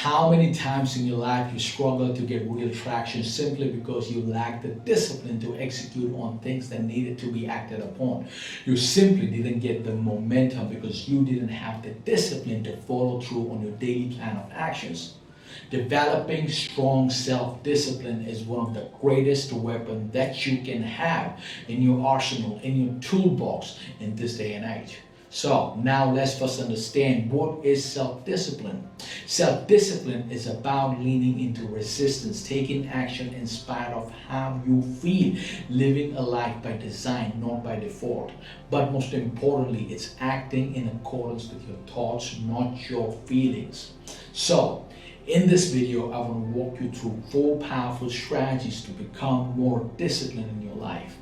How many times in your life you struggle to get real traction simply because you lack the discipline to execute on things that needed to be acted upon? You simply didn't get the momentum because you didn't have the discipline to follow through on your daily plan of actions. Developing strong self-discipline is one of the greatest weapons that you can have in your arsenal, in your toolbox in this day and age. So now let's first understand what is self-discipline. Self-discipline is about leaning into resistance, taking action in spite of how you feel, living a life by design, not by default. But most importantly, it's acting in accordance with your thoughts, not your feelings. So in this video, I want to walk you through 4 powerful strategies to become more disciplined in your life.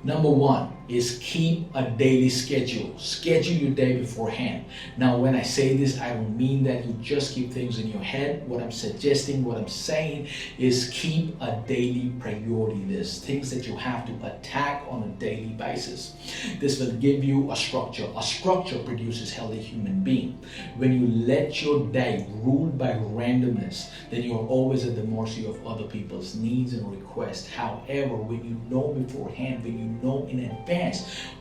Number 1 is keep a daily schedule. Schedule your day beforehand. Now, when I say this, I don't mean that you just keep things in your head. What I'm suggesting, what I'm saying is keep a daily priority list. Things that you have to attack on a daily basis. This will give you a structure. A structure produces healthy human being. When you let your day ruled by randomness, then you're always at the mercy of other people's needs and requests. However, when you know beforehand, when you know in advance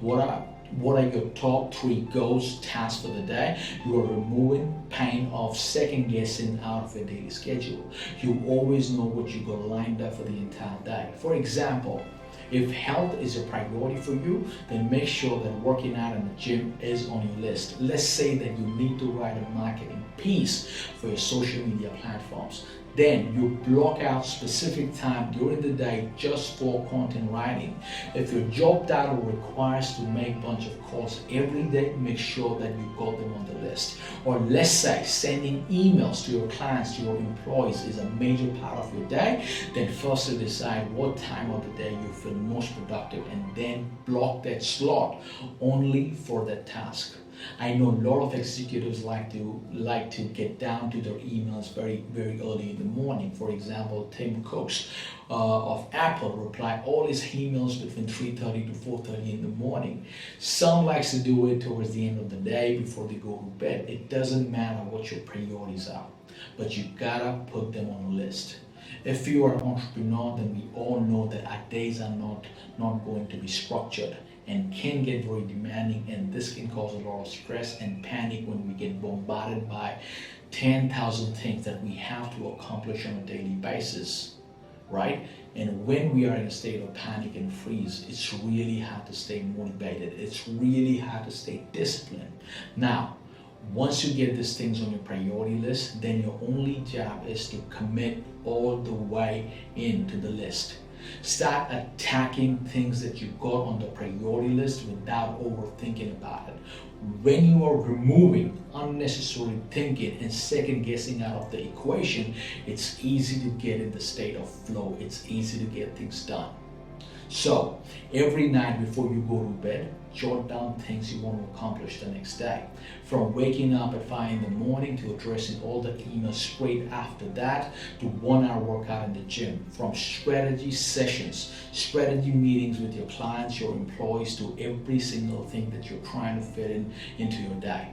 what are your top 3 goals, tasks for the day, you are removing pain of second guessing out of your daily schedule. You always know what you got lined up for the entire day. For example, if health is a priority for you, then make sure that working out in the gym is on your list. Let's say that you need to write a marketing piece for your social media platforms. Then you block out specific time during the day just for content writing. If your job title requires to make a bunch of calls every day, make sure that you got them on the list. Or let's say sending emails to your clients, to your employees is a major part of your day, then first decide what time of the day you feel most productive and then block that slot only for that task. I know a lot of executives like to get down to their emails very early in the morning. For example, Tim Cook of Apple reply all his emails between 3:30 to 4:30 in the morning. Some likes to do it towards the end of the day before they go to bed. It doesn't matter what your priorities are, but you gotta put them on a list. If you are an entrepreneur, then we all know that our days are not going to be structured and can get very demanding, and this can cause a lot of stress and panic when we get bombarded by 10,000 things that we have to accomplish on a daily basis, right? And when we are in a state of panic and freeze, it's really hard to stay motivated. It's really hard to stay disciplined. Now, once you get these things on your priority list, then your only job is to commit all the way into the list. Start attacking things that you got on the priority list without overthinking about it. When you are removing unnecessary thinking and second guessing out of the equation, it's easy to get in the state of flow. It's easy to get things done. So every night before you go to bed, jot down things you want to accomplish the next day. From waking up at 5 in the morning to addressing all the emails straight after that to 1-hour workout in the gym. From strategy sessions, strategy meetings with your clients, your employees, to every single thing that you're trying to fit into your day.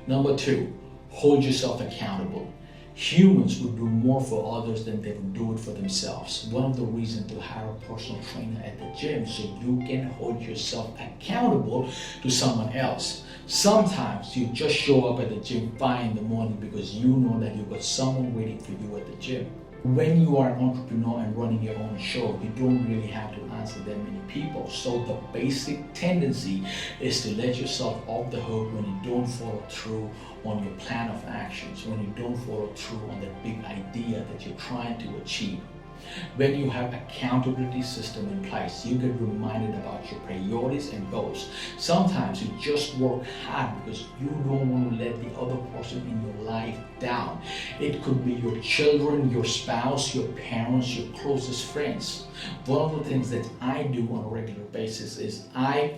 Number 2, hold yourself accountable. Humans would do more for others than they would do it for themselves. One of the reasons to hire a personal trainer at the gym so you can hold yourself accountable to someone else. Sometimes you just show up at the gym 5 in the morning because you know that you've got someone waiting for you at the gym. When you are an entrepreneur and running your own show, you don't really have to answer that many people. So the basic tendency is to let yourself off the hook when you don't follow through on your plan of actions, when you don't follow through on that big idea that you're trying to achieve. When you have accountability system in place, you get reminded about your priorities and goals. Sometimes you just work hard because you don't want to let the other person in your life down. It could be your children, your spouse, your parents, your closest friends. One of the things that I do on a regular basis is I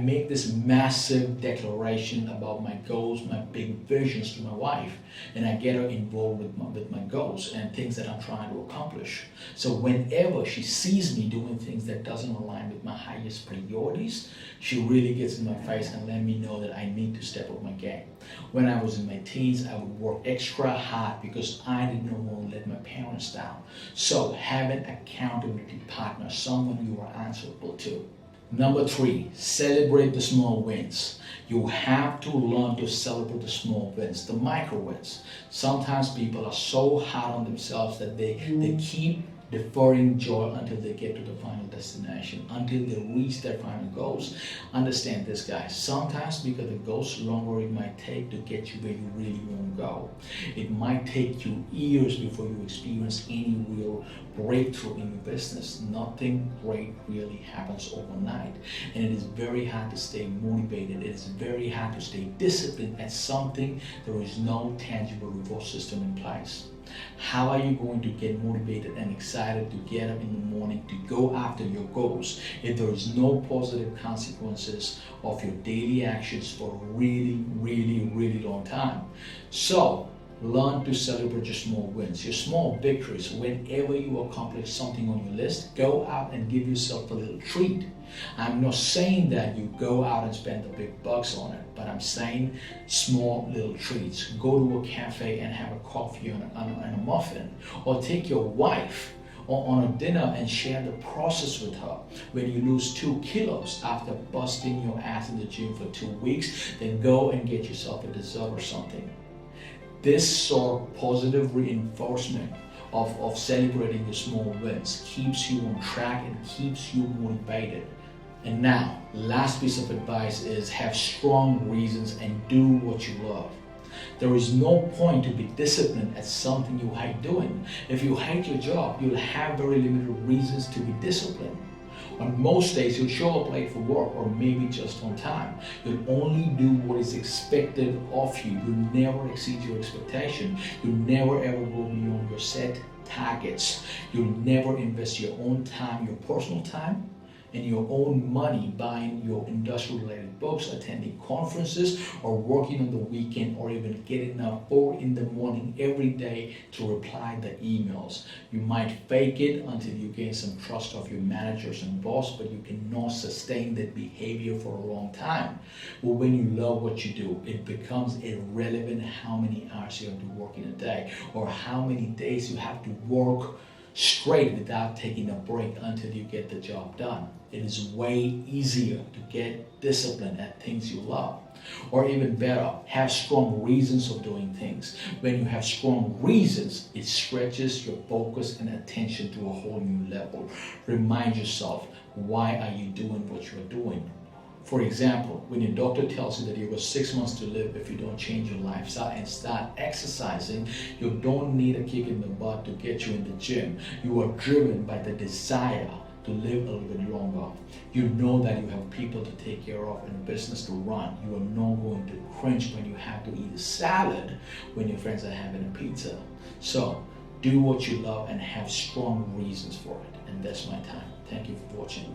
make this massive declaration about my goals, my big visions to my wife, and I get her involved with my goals and things that I'm trying to accomplish. accomplish. So whenever she sees me doing things that doesn't align with my highest priorities, she really gets in my face and let me know that I need to step up my game. When I was in my teens, I would work extra hard because I did not want to let my parents down. So have an accountability partner, someone you are answerable to. Number 3, celebrate the small wins. You have to learn to celebrate the small wins, the micro wins. Sometimes people are so hard on themselves that they keep deferring joy until they get to the final destination, until they reach their final goals. Understand this, guys. Sometimes because it goes longer it might take to get you where you really want to go. It might take you years before you experience any real breakthrough in your business. Nothing great really happens overnight. And it is very hard to stay motivated. It is very hard to stay disciplined at something there is no tangible reward system in place. How are you going to get motivated and excited to get up in the morning to go after your goals if there is no positive consequences of your daily actions for a really long time? So learn to celebrate your small wins, your small victories. Whenever you accomplish something on your list, go out and give yourself a little treat. I'm not saying that you go out and spend the big bucks on it, but I'm saying small little treats. Go to a cafe and have a coffee and a muffin, or take your wife on a dinner and share the process with her. When you lose 2 kilos after busting your ass in the gym for 2 weeks, then go and get yourself a dessert or something. This sort of positive reinforcement of celebrating your small wins keeps you on track and keeps you motivated. And now, last piece of advice is have strong reasons and do what you love. There is no point to be disciplined at something you hate doing. If you hate your job, you'll have very limited reasons to be disciplined. On most days, you'll show up late for work or maybe just on time. You'll only do what is expected of you. You'll never exceed your expectation. You'll never ever go beyond your set targets. You'll never invest your own time, your personal time, and your own money buying your industrial-related books, attending conferences, or working on the weekend, or even getting up 4 in the morning every day to reply the emails. You might fake it until you gain some trust of your managers and boss, but you cannot sustain that behavior for a long time. But when you love what you do, it becomes irrelevant how many hours you have to work in a day, or how many days you have to work straight without taking a break until you get the job done. It is way easier to get disciplined at things you love. Or even better, have strong reasons of doing things. When you have strong reasons, it stretches your focus and attention to a whole new level. Remind yourself, why are you doing what you're doing? For example, when your doctor tells you that you've got 6 months to live if you don't change your lifestyle and start exercising, you don't need a kick in the butt to get you in the gym. You are driven by the desire to live a little bit longer. You know that you have people to take care of and a business to run. You are not going to cringe when you have to eat a salad when your friends are having a pizza. So do what you love and have strong reasons for it. And that's my time. Thank you for watching.